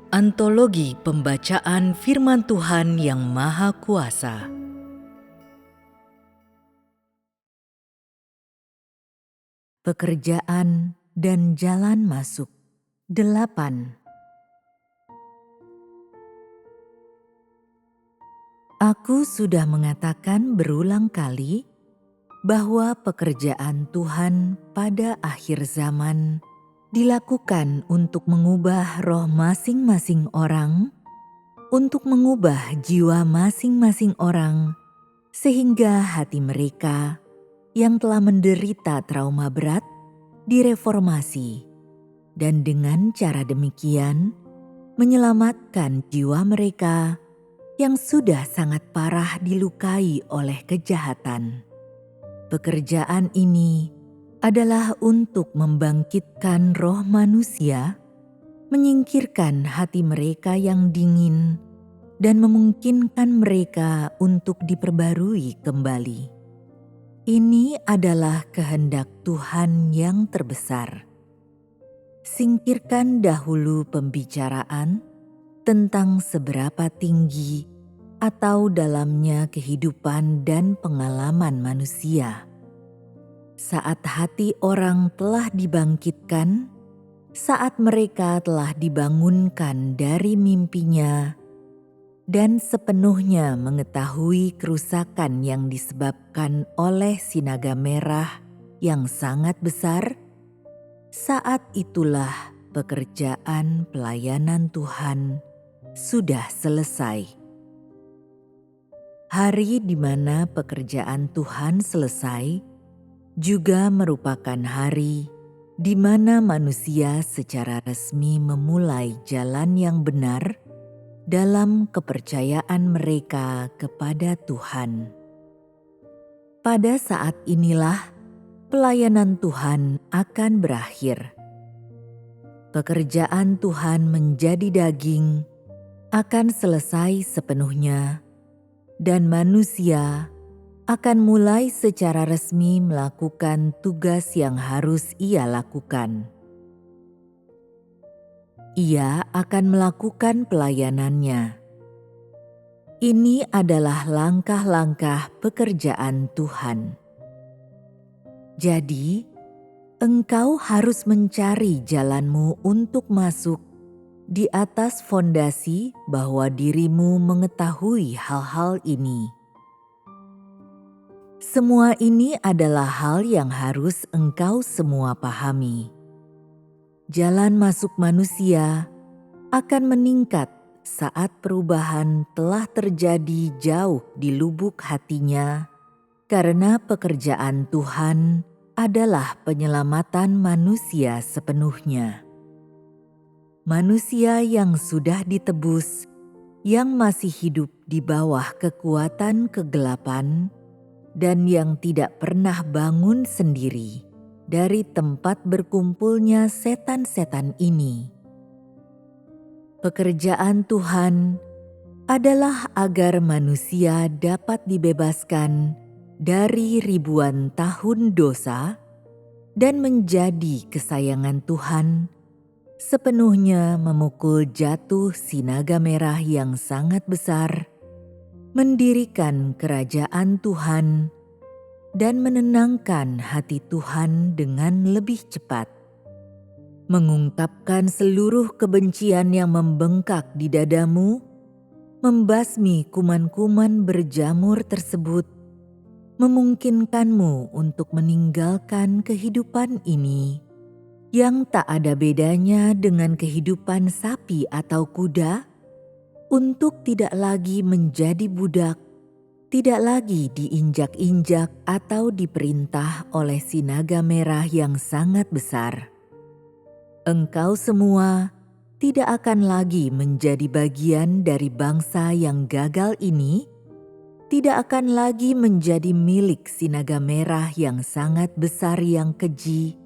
Antologi Pembacaan Firman Tuhan yang Maha Kuasa. Pekerjaan dan jalan masuk. 8. Aku sudah mengatakan berulang kali bahwa pekerjaan Tuhan pada akhir zaman dilakukan untuk mengubah roh masing-masing orang, untuk mengubah jiwa masing-masing orang, sehingga hati mereka yang telah menderita trauma berat direformasi, dan dengan cara demikian menyelamatkan jiwa mereka yang sudah sangat parah dilukai oleh kejahatan. Pekerjaan ini adalah untuk membangkitkan roh manusia, menyingkirkan hati mereka yang dingin, dan memungkinkan mereka untuk diperbarui kembali. Ini adalah kehendak Tuhan yang terbesar. Singkirkan dahulu pembicaraan tentang seberapa tinggi atau dalamnya kehidupan dan pengalaman manusia. Saat hati orang telah dibangkitkan, saat mereka telah dibangunkan dari mimpinya, dan sepenuhnya mengetahui kerusakan yang disebabkan oleh sinaga merah yang sangat besar, saat itulah pekerjaan pelayanan Tuhan sudah selesai. Hari di mana pekerjaan Tuhan selesai juga merupakan hari di mana manusia secara resmi memulai jalan yang benar dalam kepercayaan mereka kepada Tuhan. Pada saat inilah pelayanan Tuhan akan berakhir. Pekerjaan Tuhan menjadi daging akan selesai sepenuhnya, dan manusia akan mulai secara resmi melakukan tugas yang harus ia lakukan. Ia akan melakukan pelayanannya. Ini adalah langkah-langkah pekerjaan Tuhan. Jadi, engkau harus mencari jalanmu untuk masuk di atas fondasi bahwa dirimu mengetahui hal-hal ini. Semua ini adalah hal yang harus engkau semua pahami. Jalan masuk manusia akan meningkat saat perubahan telah terjadi jauh di lubuk hatinya, karena pekerjaan Tuhan adalah penyelamatan manusia sepenuhnya. Manusia yang sudah ditebus, yang masih hidup di bawah kekuatan kegelapan, dan yang tidak pernah bangun sendiri dari tempat berkumpulnya setan-setan ini. Pekerjaan Tuhan adalah agar manusia dapat dibebaskan dari ribuan tahun dosa dan menjadi kesayangan Tuhan, sepenuhnya memukul jatuh sinaga merah yang sangat besar, mendirikan kerajaan Tuhan, dan menenangkan hati Tuhan dengan lebih cepat, mengungkapkan seluruh kebencian yang membengkak di dadamu, membasmi kuman-kuman berjamur tersebut, memungkinkanmu untuk meninggalkan kehidupan ini yang tak ada bedanya dengan kehidupan sapi atau kuda, untuk tidak lagi menjadi budak, tidak lagi diinjak-injak atau diperintah oleh sinaga merah yang sangat besar. Engkau semua tidak akan lagi menjadi bagian dari bangsa yang gagal ini, tidak akan lagi menjadi milik sinaga merah yang sangat besar yang keji,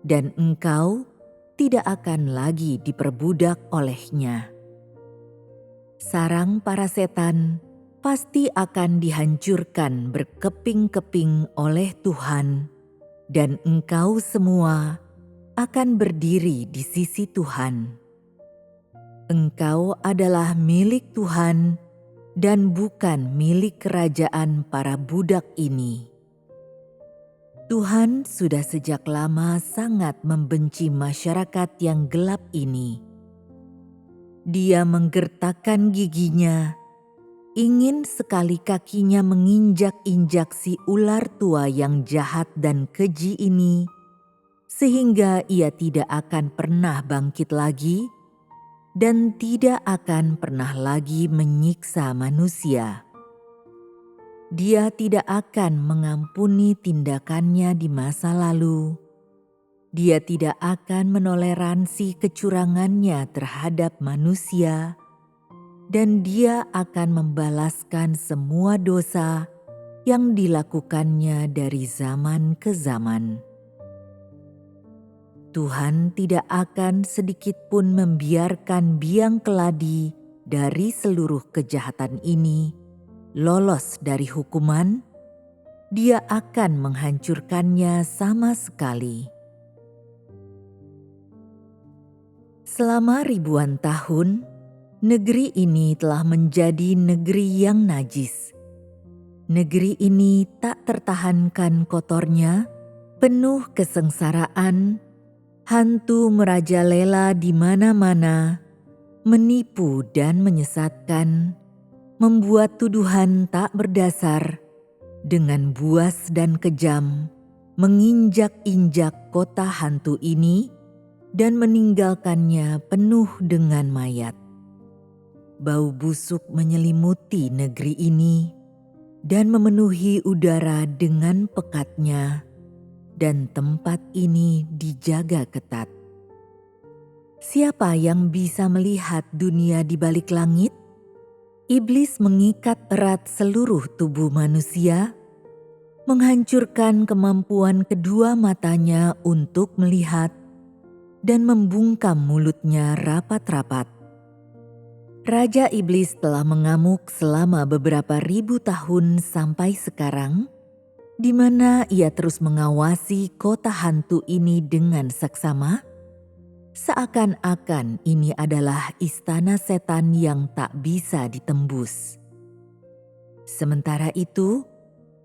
dan engkau tidak akan lagi diperbudak olehnya. Sarang para setan pasti akan dihancurkan berkeping-keping oleh Tuhan, dan engkau semua akan berdiri di sisi Tuhan. Engkau adalah milik Tuhan dan bukan milik kerajaan para budak ini. Tuhan sudah sejak lama sangat membenci masyarakat yang gelap ini. Dia menggertakkan giginya, ingin sekali kakinya menginjak-injak si ular tua yang jahat dan keji ini, sehingga ia tidak akan pernah bangkit lagi dan tidak akan pernah lagi menyiksa manusia. Dia tidak akan mengampuni tindakannya di masa lalu. Dia tidak akan menoleransi kecurangannya terhadap manusia, dan dia akan membalaskan semua dosa yang dilakukannya dari zaman ke zaman. Tuhan tidak akan sedikit pun membiarkan biang keladi dari seluruh kejahatan ini lolos dari hukuman. Dia akan menghancurkannya sama sekali. Selama ribuan tahun, negeri ini telah menjadi negeri yang najis. Negeri ini tak tertahankan kotornya, penuh kesengsaraan, hantu merajalela di mana-mana, menipu dan menyesatkan, membuat tuduhan tak berdasar, dengan buas dan kejam, menginjak-injak kota hantu ini dan meninggalkannya penuh dengan mayat. Bau busuk menyelimuti negeri ini dan memenuhi udara dengan pekatnya, dan tempat ini dijaga ketat. Siapa yang bisa melihat dunia di balik langit? Iblis mengikat erat seluruh tubuh manusia, menghancurkan kemampuan kedua matanya untuk melihat, dan membungkam mulutnya rapat-rapat. Raja Iblis telah mengamuk selama beberapa ribu tahun sampai sekarang, di mana ia terus mengawasi kota hantu ini dengan seksama, seakan-akan ini adalah istana setan yang tak bisa ditembus. Sementara itu,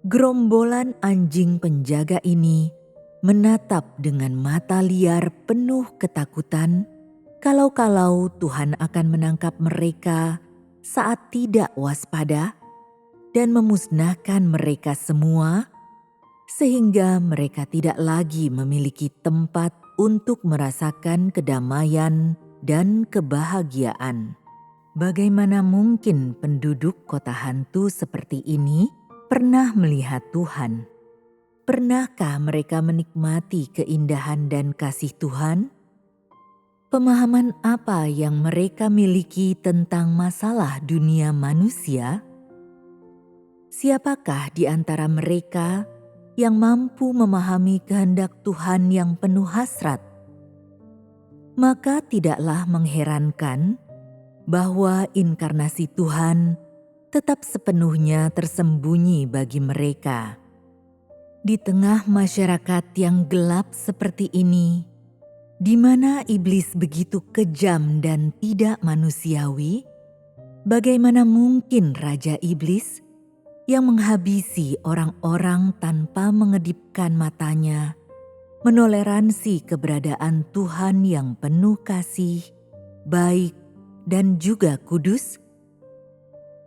gerombolan anjing penjaga ini menatap dengan mata liar penuh ketakutan kalau-kalau Tuhan akan menangkap mereka saat tidak waspada dan memusnahkan mereka semua, sehingga mereka tidak lagi memiliki tempat untuk merasakan kedamaian dan kebahagiaan. Bagaimana mungkin penduduk kota hantu seperti ini pernah melihat Tuhan? Pernahkah mereka menikmati keindahan dan kasih Tuhan? Pemahaman apa yang mereka miliki tentang masalah dunia manusia? Siapakah di antara mereka yang mampu memahami kehendak Tuhan yang penuh hasrat? Maka tidaklah mengherankan bahwa inkarnasi Tuhan tetap sepenuhnya tersembunyi bagi mereka. Di tengah masyarakat yang gelap seperti ini, di mana iblis begitu kejam dan tidak manusiawi, bagaimana mungkin Raja Iblis yang menghabisi orang-orang tanpa mengedipkan matanya, menoleransi keberadaan Tuhan yang penuh kasih, baik, dan juga kudus?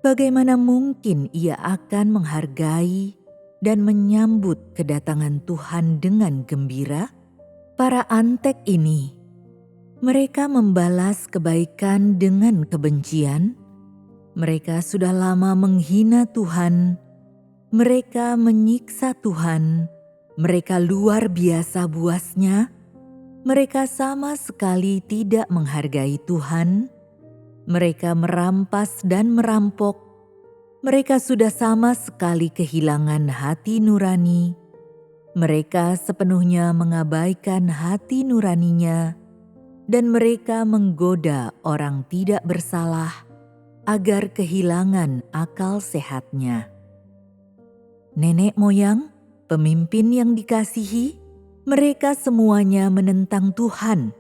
Bagaimana mungkin ia akan menghargai dan menyambut kedatangan Tuhan dengan gembira? Para antek ini, mereka membalas kebaikan dengan kebencian. Mereka sudah lama menghina Tuhan, mereka menyiksa Tuhan, mereka luar biasa buasnya, mereka sama sekali tidak menghargai Tuhan, mereka merampas dan merampok, mereka sudah sama sekali kehilangan hati nurani, mereka sepenuhnya mengabaikan hati nuraninya, dan mereka menggoda orang tidak bersalah agar kehilangan akal sehatnya. Nenek moyang, pemimpin yang dikasihi, mereka semuanya menentang Tuhan.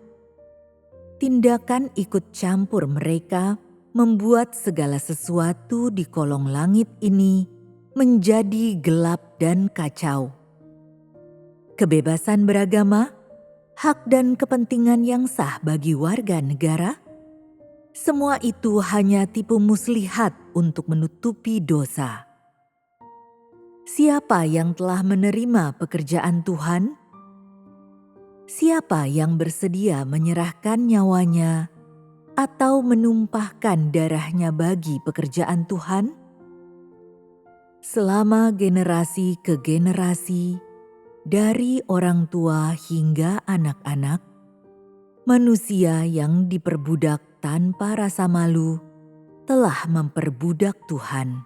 Tindakan ikut campur mereka membuat segala sesuatu di kolong langit ini menjadi gelap dan kacau. Kebebasan beragama, hak dan kepentingan yang sah bagi warga negara, semua itu hanya tipu muslihat untuk menutupi dosa. Siapa yang telah menerima pekerjaan Tuhan? Siapa yang bersedia menyerahkan nyawanya atau menumpahkan darahnya bagi pekerjaan Tuhan? Selama generasi ke generasi, dari orang tua hingga anak-anak, manusia yang diperbudak tanpa rasa malu telah memperbudak Tuhan.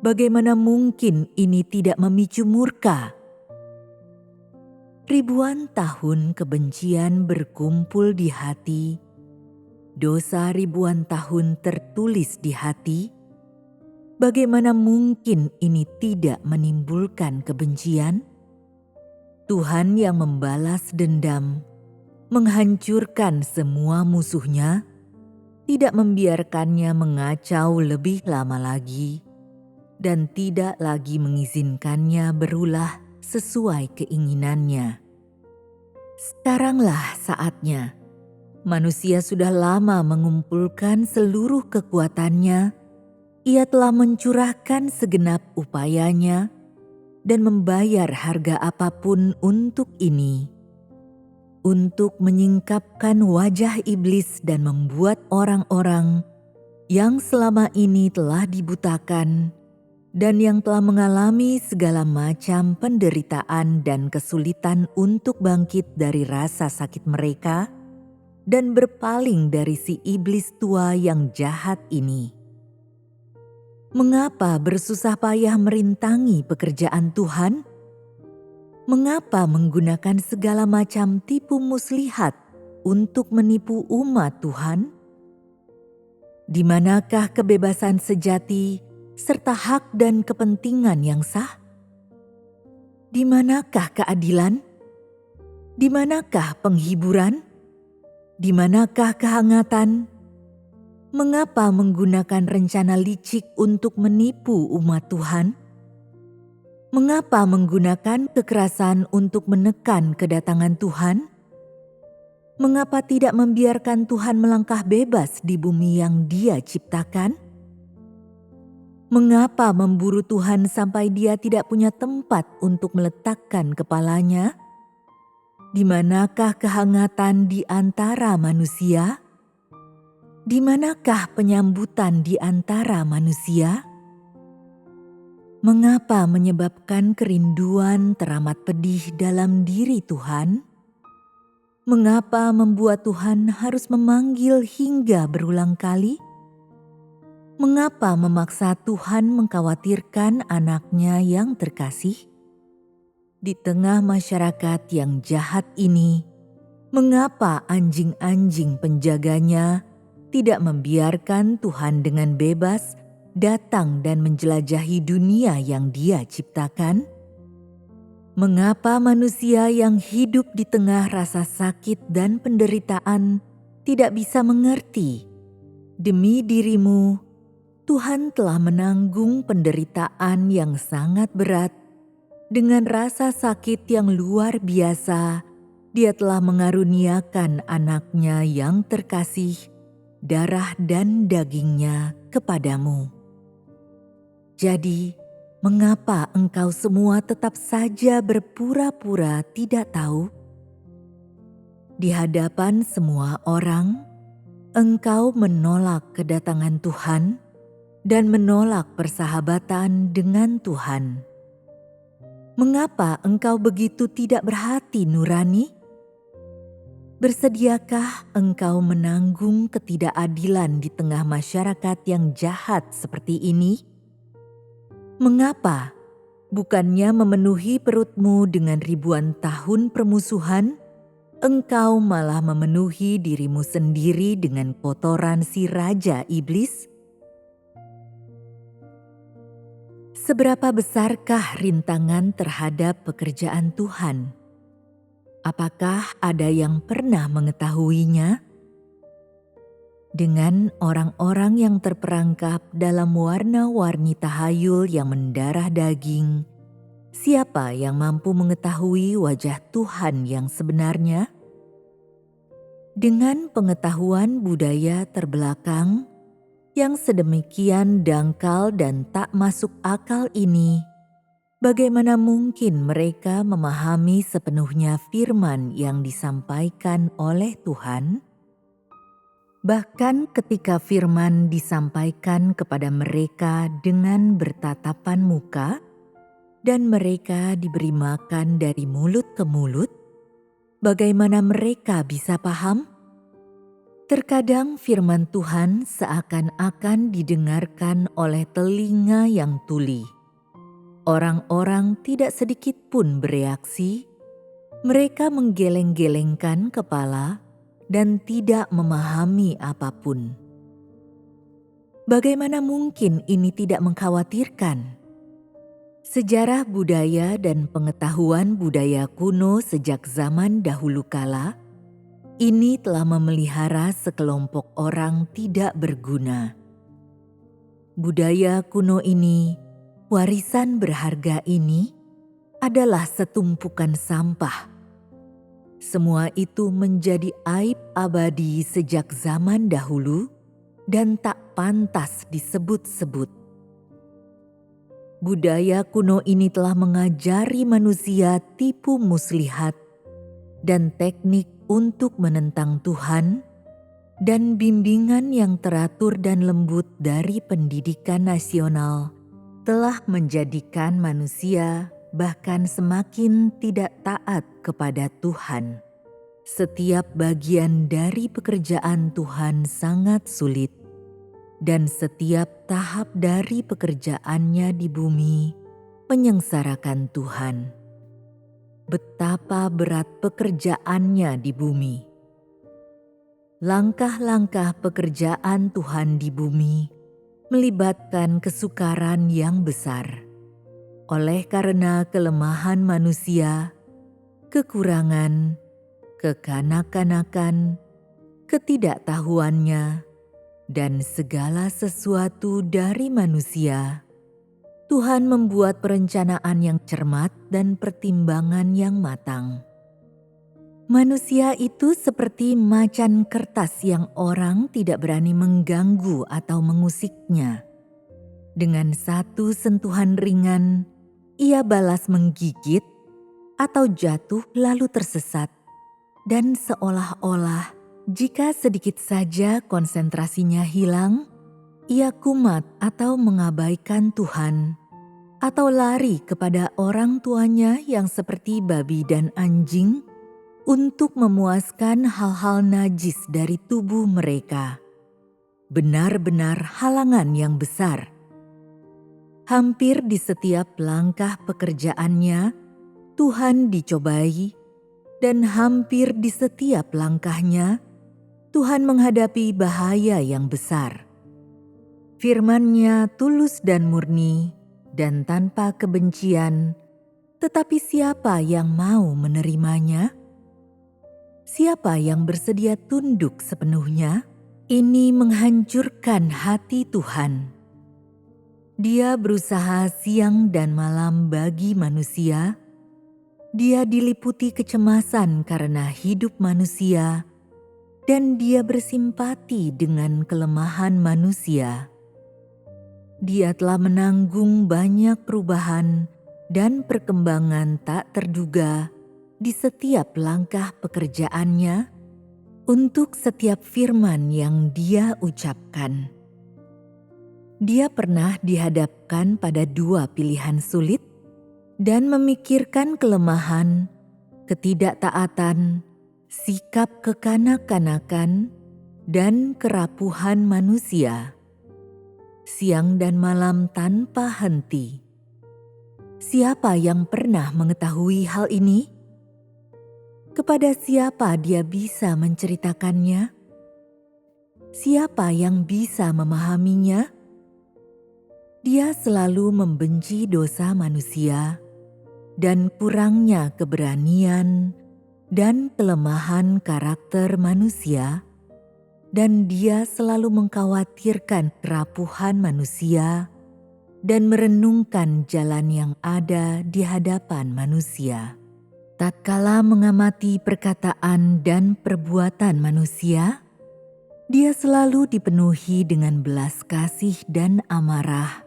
Bagaimana mungkin ini tidak memicu murka? Ribuan tahun kebencian berkumpul di hati, dosa ribuan tahun tertulis di hati. Bagaimana mungkin ini tidak menimbulkan kebencian? Tuhan yang membalas dendam, menghancurkan semua musuhnya, tidak membiarkannya mengacau lebih lama lagi, dan tidak lagi mengizinkannya berulah sesuai keinginannya. Sekaranglah saatnya. Manusia sudah lama mengumpulkan seluruh kekuatannya. Ia telah mencurahkan segenap upayanya dan membayar harga apapun untuk ini. Untuk menyingkapkan wajah iblis dan membuat orang-orang yang selama ini telah dibutakan dan yang telah mengalami segala macam penderitaan dan kesulitan untuk bangkit dari rasa sakit mereka dan berpaling dari si iblis tua yang jahat ini. Mengapa bersusah payah merintangi pekerjaan Tuhan? Mengapa menggunakan segala macam tipu muslihat untuk menipu umat Tuhan? Di manakah kebebasan sejati serta hak dan kepentingan yang sah? Di manakah keadilan? Di manakah penghiburan? Di manakah kehangatan? Mengapa menggunakan rencana licik untuk menipu umat Tuhan? Mengapa menggunakan kekerasan untuk menekan kedatangan Tuhan? Mengapa tidak membiarkan Tuhan melangkah bebas di bumi yang Dia ciptakan? Mengapa memburu Tuhan sampai Dia tidak punya tempat untuk meletakkan kepalanya? Di manakah kehangatan di antara manusia? Di manakah penyambutan di antara manusia? Mengapa menyebabkan kerinduan teramat pedih dalam diri Tuhan? Mengapa membuat Tuhan harus memanggil hingga berulang kali? Mengapa memaksa Tuhan mengkhawatirkan anaknya yang terkasih? Di tengah masyarakat yang jahat ini, mengapa anjing-anjing penjaganya tidak membiarkan Tuhan dengan bebas datang dan menjelajahi dunia yang Dia ciptakan? Mengapa manusia yang hidup di tengah rasa sakit dan penderitaan tidak bisa mengerti? Demi dirimu, Tuhan telah menanggung penderitaan yang sangat berat. Dengan rasa sakit yang luar biasa, Dia telah mengaruniakan anaknya yang terkasih, darah dan dagingnya kepadamu. Jadi, mengapa engkau semua tetap saja berpura-pura tidak tahu? Di hadapan semua orang, engkau menolak kedatangan Tuhan dan menolak persahabatan dengan Tuhan. Mengapa engkau begitu tidak berhati nurani? Bersediakah engkau menanggung ketidakadilan di tengah masyarakat yang jahat seperti ini? Mengapa, bukannya memenuhi perutmu dengan ribuan tahun permusuhan, engkau malah memenuhi dirimu sendiri dengan kotoran si Raja Iblis? Seberapa besarkah rintangan terhadap pekerjaan Tuhan? Apakah ada yang pernah mengetahuinya? dengan orang-orang yang terperangkap dalam warna-warni tahayul yang mendarah daging. Siapa yang mampu mengetahui wajah Tuhan yang sebenarnya? Dengan pengetahuan budaya terbelakang yang sedemikian dangkal dan tak masuk akal ini, bagaimana mungkin mereka memahami sepenuhnya firman yang disampaikan oleh Tuhan? Bahkan ketika firman disampaikan kepada mereka dengan bertatapan muka, dan mereka diberi makan dari mulut ke mulut, bagaimana mereka bisa paham? Terkadang firman Tuhan seakan-akan didengarkan oleh telinga yang tuli. Orang-orang tidak sedikit pun bereaksi, mereka menggeleng-gelengkan kepala dan tidak memahami apapun. Bagaimana mungkin ini tidak mengkhawatirkan? Sejarah budaya dan pengetahuan budaya kuno sejak zaman dahulu kala, ini telah memelihara sekelompok orang tidak berguna. Budaya kuno ini, warisan berharga ini, adalah setumpukan sampah. Semua itu menjadi aib abadi sejak zaman dahulu dan tak pantas disebut-sebut. Budaya kuno ini telah mengajari manusia tipu muslihat dan teknik untuk menentang Tuhan dan bimbingan yang teratur dan lembut dari pendidikan nasional telah menjadikan manusia bahkan semakin tidak taat kepada Tuhan. Setiap bagian dari pekerjaan Tuhan sangat sulit, dan setiap tahap dari pekerjaannya di bumi menyengsarakan Tuhan. Betapa berat pekerjaannya di bumi. Langkah-langkah pekerjaan Tuhan di bumi melibatkan kesukaran yang besar. Oleh karena kelemahan manusia, kekurangan, kekanak-kanakan, ketidaktahuannya, dan segala sesuatu dari manusia, Tuhan membuat perencanaan yang cermat dan pertimbangan yang matang. Manusia itu seperti macan kertas yang orang tidak berani mengganggu atau mengusiknya. Dengan satu sentuhan ringan, ia balas menggigit atau jatuh lalu tersesat. Dan seolah-olah jika sedikit saja konsentrasinya hilang, ia kumat atau mengabaikan Tuhan, atau lari kepada orang tuanya yang seperti babi dan anjing untuk memuaskan hal-hal najis dari tubuh mereka. Benar-benar halangan yang besar. Hampir di setiap langkah pekerjaannya, Tuhan dicobai, dan hampir di setiap langkahnya, Tuhan menghadapi bahaya yang besar. Firman-Nya tulus dan murni, dan tanpa kebencian, tetapi siapa yang mau menerimanya? Siapa yang bersedia tunduk sepenuhnya? Ini menghancurkan hati Tuhan. Dia berusaha siang dan malam bagi manusia. Dia diliputi kecemasan karena hidup manusia, dan dia bersimpati dengan kelemahan manusia. Dia telah menanggung banyak perubahan dan perkembangan tak terduga di setiap langkah pekerjaannya untuk setiap firman yang dia ucapkan. Dia pernah dihadapkan pada dua pilihan sulit dan memikirkan kelemahan, ketidaktaatan, sikap kekanak-kanakan, dan kerapuhan manusia. Siang dan malam tanpa henti. Siapa yang pernah mengetahui hal ini? Kepada siapa dia bisa menceritakannya? Siapa yang bisa memahaminya? Dia selalu membenci dosa manusia dan kurangnya keberanian dan kelemahan karakter manusia, dan dia selalu mengkhawatirkan kerapuhan manusia dan merenungkan jalan yang ada di hadapan manusia. Tatkala mengamati perkataan dan perbuatan manusia, dia selalu dipenuhi dengan belas kasih dan amarah,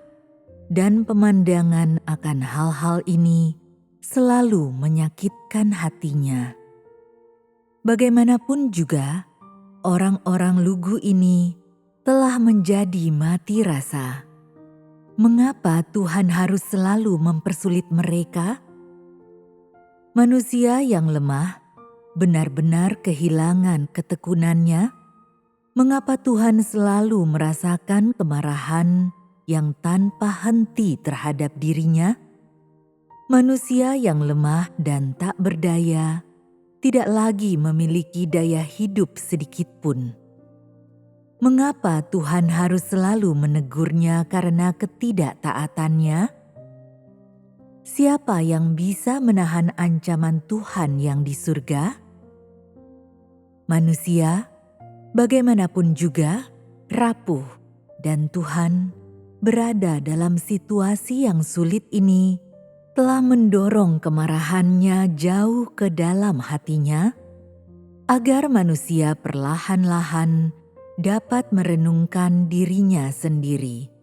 dan pemandangan akan hal-hal ini selalu menyakitkan hatinya. Bagaimanapun juga, orang-orang lugu ini telah menjadi mati rasa. Mengapa Tuhan harus selalu mempersulit mereka? Manusia yang lemah benar-benar kehilangan ketekunannya. Mengapa Tuhan selalu merasakan kemarahan yang tanpa henti terhadap dirinya? Manusia yang lemah dan tak berdaya tidak lagi memiliki daya hidup sedikit pun. Mengapa Tuhan harus selalu menegurnya karena ketidaktaatannya? Siapa yang bisa menahan ancaman Tuhan yang di surga? Manusia, bagaimanapun juga, rapuh, dan Tuhan berada dalam situasi yang sulit ini telah mendorong kemarahannya jauh ke dalam hatinya, agar manusia perlahan-lahan dapat merenungkan dirinya sendiri.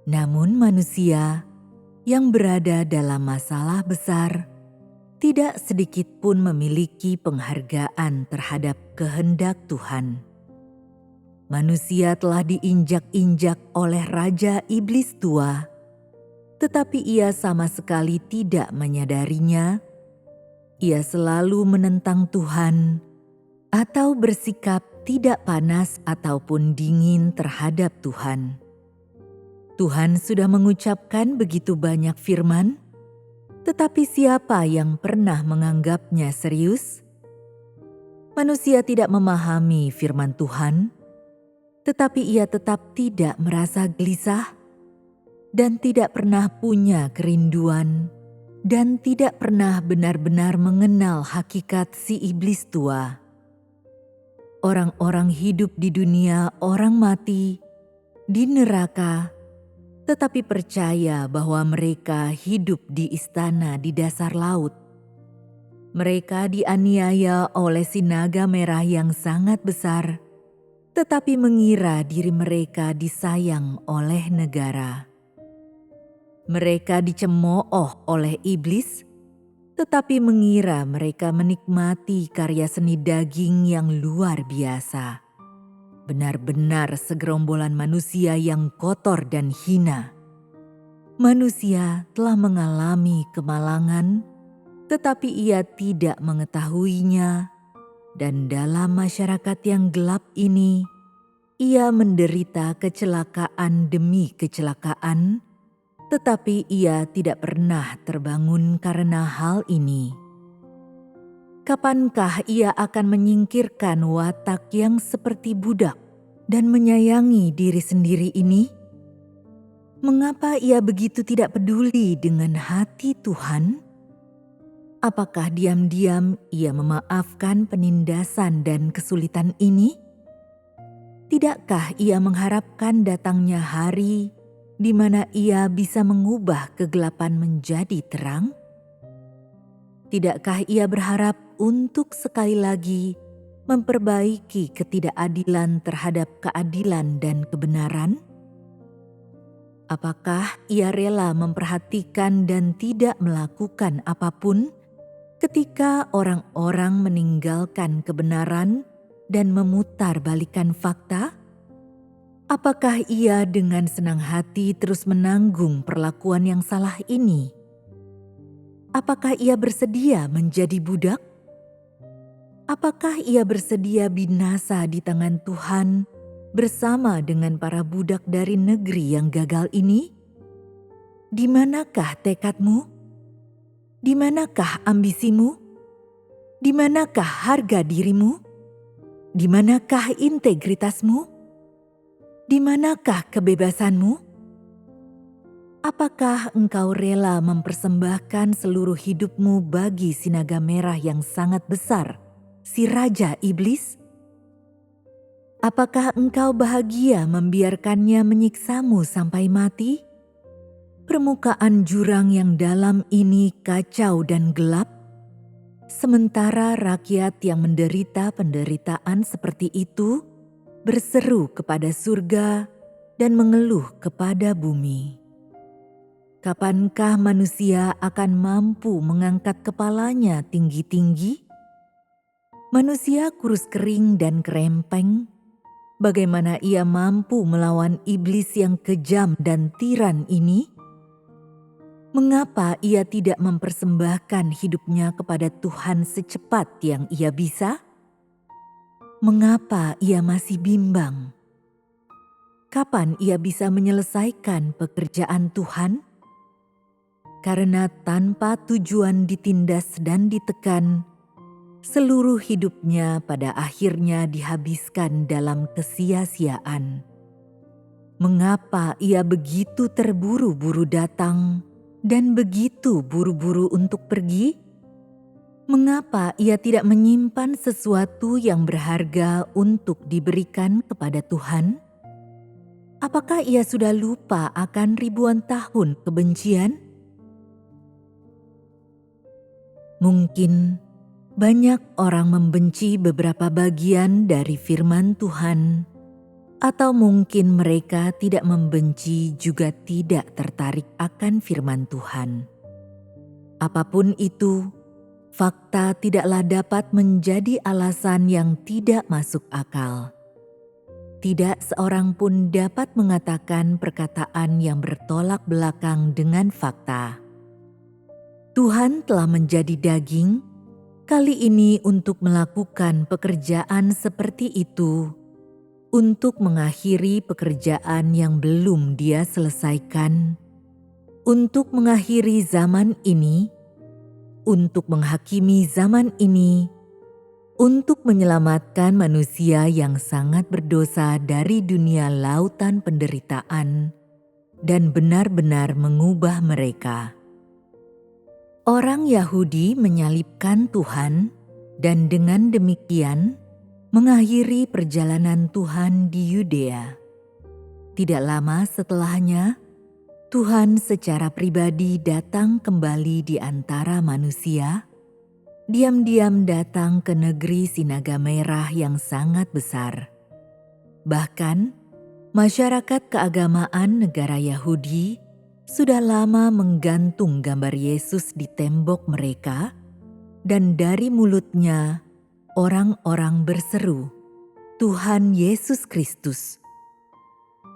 Namun manusia yang berada dalam masalah besar tidak sedikit pun memiliki penghargaan terhadap kehendak Tuhan. Manusia telah diinjak-injak oleh Raja Iblis tua, tetapi ia sama sekali tidak menyadarinya. Ia selalu menentang Tuhan atau bersikap tidak panas ataupun dingin terhadap Tuhan. Tuhan sudah mengucapkan begitu banyak firman, tetapi siapa yang pernah menganggapnya serius? Manusia tidak memahami firman Tuhan, tetapi ia tetap tidak merasa gelisah dan tidak pernah punya kerinduan dan tidak pernah benar-benar mengenal hakikat si iblis tua. Orang-orang hidup di dunia orang mati, di neraka, tetapi percaya bahwa mereka hidup di istana di dasar laut. Mereka dianiaya oleh si naga merah yang sangat besar, tetapi mengira diri mereka disayang oleh negara. Mereka dicemooh oleh iblis, tetapi mengira mereka menikmati karya seni daging yang luar biasa. Benar-benar segerombolan manusia yang kotor dan hina. Manusia telah mengalami kemalangan, tetapi ia tidak mengetahuinya, dan dalam masyarakat yang gelap ini, ia menderita kecelakaan demi kecelakaan, tetapi ia tidak pernah terbangun karena hal ini. Kapankah ia akan menyingkirkan watak yang seperti budak dan menyayangi diri sendiri ini? Mengapa ia begitu tidak peduli dengan hati Tuhan? Apakah diam-diam ia memaafkan penindasan dan kesulitan ini? Tidakkah ia mengharapkan datangnya hari di mana ia bisa mengubah kegelapan menjadi terang? Tidakkah ia berharap untuk sekali lagi memperbaiki ketidakadilan terhadap keadilan dan kebenaran? Apakah ia rela memperhatikan dan tidak melakukan apapun ketika orang-orang meninggalkan kebenaran dan memutarbalikkan fakta? Apakah ia dengan senang hati terus menanggung perlakuan yang salah ini? Apakah ia bersedia menjadi budak? Apakah ia bersedia binasa di tangan Tuhan bersama dengan para budak dari negeri yang gagal ini? Di manakah tekadmu? Di manakah ambisimu? Di manakah harga dirimu? Di manakah integritasmu? Di manakah kebebasanmu? Apakah engkau rela mempersembahkan seluruh hidupmu bagi si naga merah yang sangat besar, si Raja Iblis? Apakah engkau bahagia membiarkannya menyiksamu sampai mati? Permukaan jurang yang dalam ini kacau dan gelap, sementara rakyat yang menderita penderitaan seperti itu berseru kepada surga dan mengeluh kepada bumi. Kapankah manusia akan mampu mengangkat kepalanya tinggi-tinggi? Manusia kurus kering dan kerempeng, bagaimana ia mampu melawan iblis yang kejam dan tiran ini? Mengapa ia tidak mempersembahkan hidupnya kepada Tuhan secepat yang ia bisa? Mengapa ia masih bimbang? Kapan ia bisa menyelesaikan pekerjaan Tuhan? Karena tanpa tujuan ditindas dan ditekan, seluruh hidupnya pada akhirnya dihabiskan dalam kesia-siaan. Mengapa ia begitu terburu-buru datang dan begitu buru-buru untuk pergi? Mengapa ia tidak menyimpan sesuatu yang berharga untuk diberikan kepada Tuhan? Apakah ia sudah lupa akan ribuan tahun kebencian? Mungkin banyak orang membenci beberapa bagian dari firman Tuhan, atau mungkin mereka tidak membenci juga tidak tertarik akan firman Tuhan. Apapun itu, fakta tidaklah dapat menjadi alasan yang tidak masuk akal. Tidak seorang pun dapat mengatakan perkataan yang bertolak belakang dengan fakta. Tuhan telah menjadi daging, kali ini untuk melakukan pekerjaan seperti itu, untuk mengakhiri pekerjaan yang belum Dia selesaikan, untuk mengakhiri zaman ini, untuk menghakimi zaman ini, untuk menyelamatkan manusia yang sangat berdosa dari dunia lautan penderitaan, dan benar-benar mengubah mereka. Orang Yahudi menyalibkan Tuhan dan dengan demikian mengakhiri perjalanan Tuhan di Yudea. Tidak lama setelahnya, Tuhan secara pribadi datang kembali di antara manusia, diam-diam datang ke negeri Sinaga Merah yang sangat besar. Bahkan, masyarakat keagamaan negara Yahudi sudah lama menggantung gambar Yesus di tembok mereka, dan dari mulutnya orang-orang berseru, "Tuhan Yesus Kristus."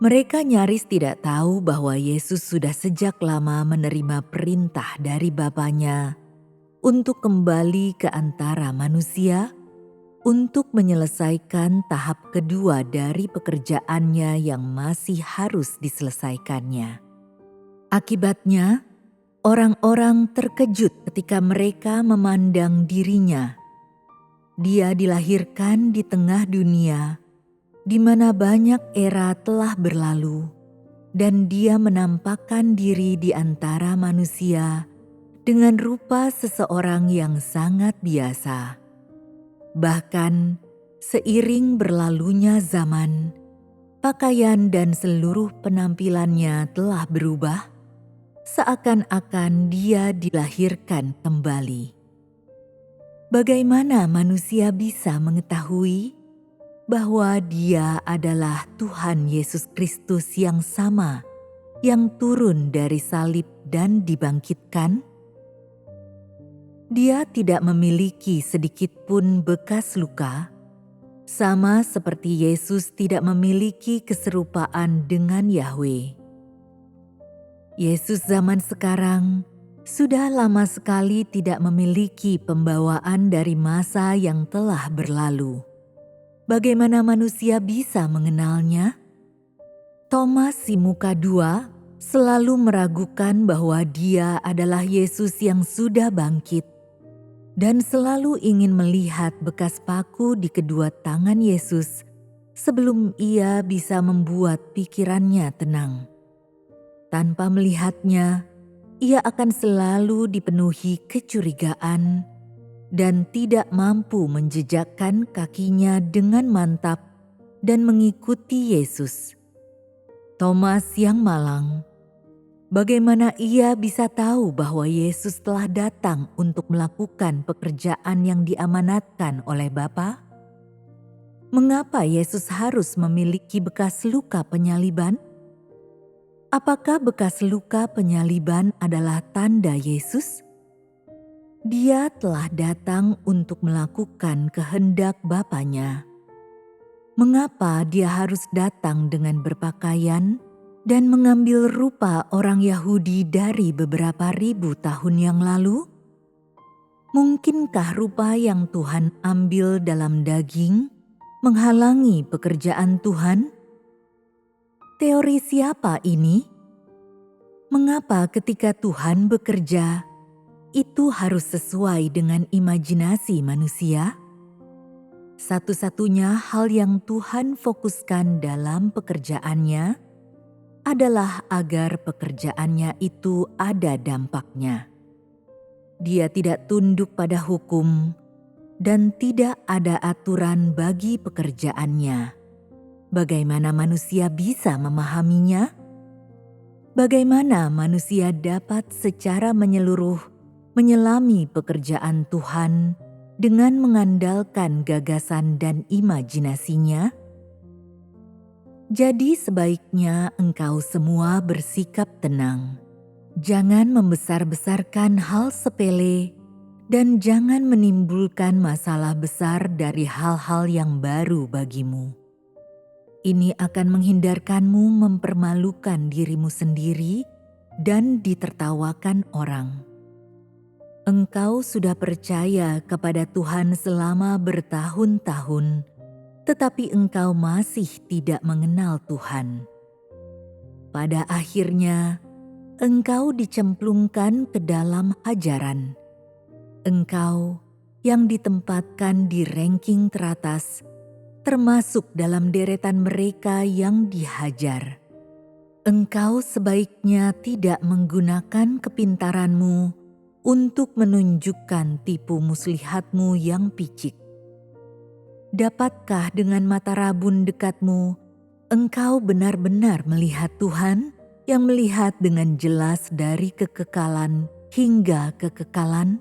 Mereka nyaris tidak tahu bahwa Yesus sudah sejak lama menerima perintah dari Bapanya untuk kembali ke antara manusia untuk menyelesaikan tahap kedua dari pekerjaannya yang masih harus diselesaikannya. Akibatnya, orang-orang terkejut ketika mereka memandang dirinya. Dia dilahirkan di tengah dunia, di mana banyak era telah berlalu, dan dia menampakkan diri di antara manusia dengan rupa seseorang yang sangat biasa. Bahkan, seiring berlalunya zaman, pakaian dan seluruh penampilannya telah berubah, seakan-akan dia dilahirkan kembali. Bagaimana manusia bisa mengetahui bahwa Dia adalah Tuhan Yesus Kristus yang sama, yang turun dari salib dan dibangkitkan? Dia tidak memiliki sedikit pun bekas luka, sama seperti Yesus tidak memiliki keserupaan dengan Yahweh. Yesus zaman sekarang sudah lama sekali tidak memiliki pembawaan dari masa yang telah berlalu. Bagaimana manusia bisa mengenalnya? Thomas si muka dua selalu meragukan bahwa Dia adalah Yesus yang sudah bangkit, dan selalu ingin melihat bekas paku di kedua tangan Yesus sebelum ia bisa membuat pikirannya tenang. Tanpa melihatnya, ia akan selalu dipenuhi kecurigaan dan tidak mampu menjejakkan kakinya dengan mantap dan mengikuti Yesus. Thomas yang malang, bagaimana ia bisa tahu bahwa Yesus telah datang untuk melakukan pekerjaan yang diamanatkan oleh Bapa? Mengapa Yesus harus memiliki bekas luka penyaliban? Apakah bekas luka penyaliban adalah tanda Yesus? Dia telah datang untuk melakukan kehendak Bapanya. Mengapa dia harus datang dengan berpakaian dan mengambil rupa orang Yahudi dari beberapa ribu tahun yang lalu? Mungkinkah rupa yang Tuhan ambil dalam daging menghalangi pekerjaan Tuhan? Teori siapa ini? Mengapa ketika Tuhan bekerja, itu harus sesuai dengan imajinasi manusia? Satu-satunya hal yang Tuhan fokuskan dalam pekerjaannya adalah agar pekerjaannya itu ada dampaknya. Dia tidak tunduk pada hukum dan tidak ada aturan bagi pekerjaannya. Bagaimana manusia bisa memahaminya? Bagaimana manusia dapat secara menyeluruh menyelami pekerjaan Tuhan dengan mengandalkan gagasan dan imajinasinya? Jadi sebaiknya engkau semua bersikap tenang. Jangan membesar-besarkan hal sepele dan jangan menimbulkan masalah besar dari hal-hal yang baru bagimu. Ini akan menghindarkanmu mempermalukan dirimu sendiri dan ditertawakan orang. Engkau sudah percaya kepada Tuhan selama bertahun-tahun, tetapi engkau masih tidak mengenal Tuhan. Pada akhirnya, engkau dicemplungkan ke dalam hajaran. Engkau yang ditempatkan di ranking teratas, termasuk dalam deretan mereka yang dihajar. Engkau sebaiknya tidak menggunakan kepintaranmu untuk menunjukkan tipu muslihatmu yang picik. Dapatkah dengan mata rabun dekatmu, engkau benar-benar melihat Tuhan yang melihat dengan jelas dari kekekalan hingga kekekalan?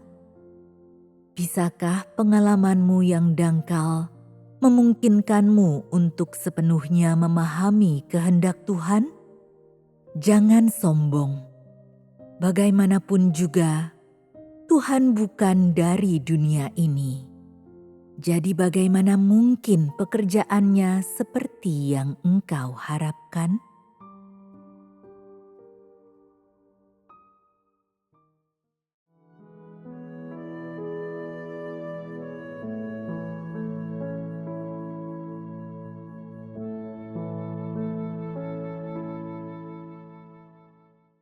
Bisakah pengalamanmu yang dangkal memungkinkanmu untuk sepenuhnya memahami kehendak Tuhan? Jangan sombong. Bagaimanapun juga, Tuhan bukan dari dunia ini. Jadi bagaimana mungkin pekerjaannya seperti yang engkau harapkan?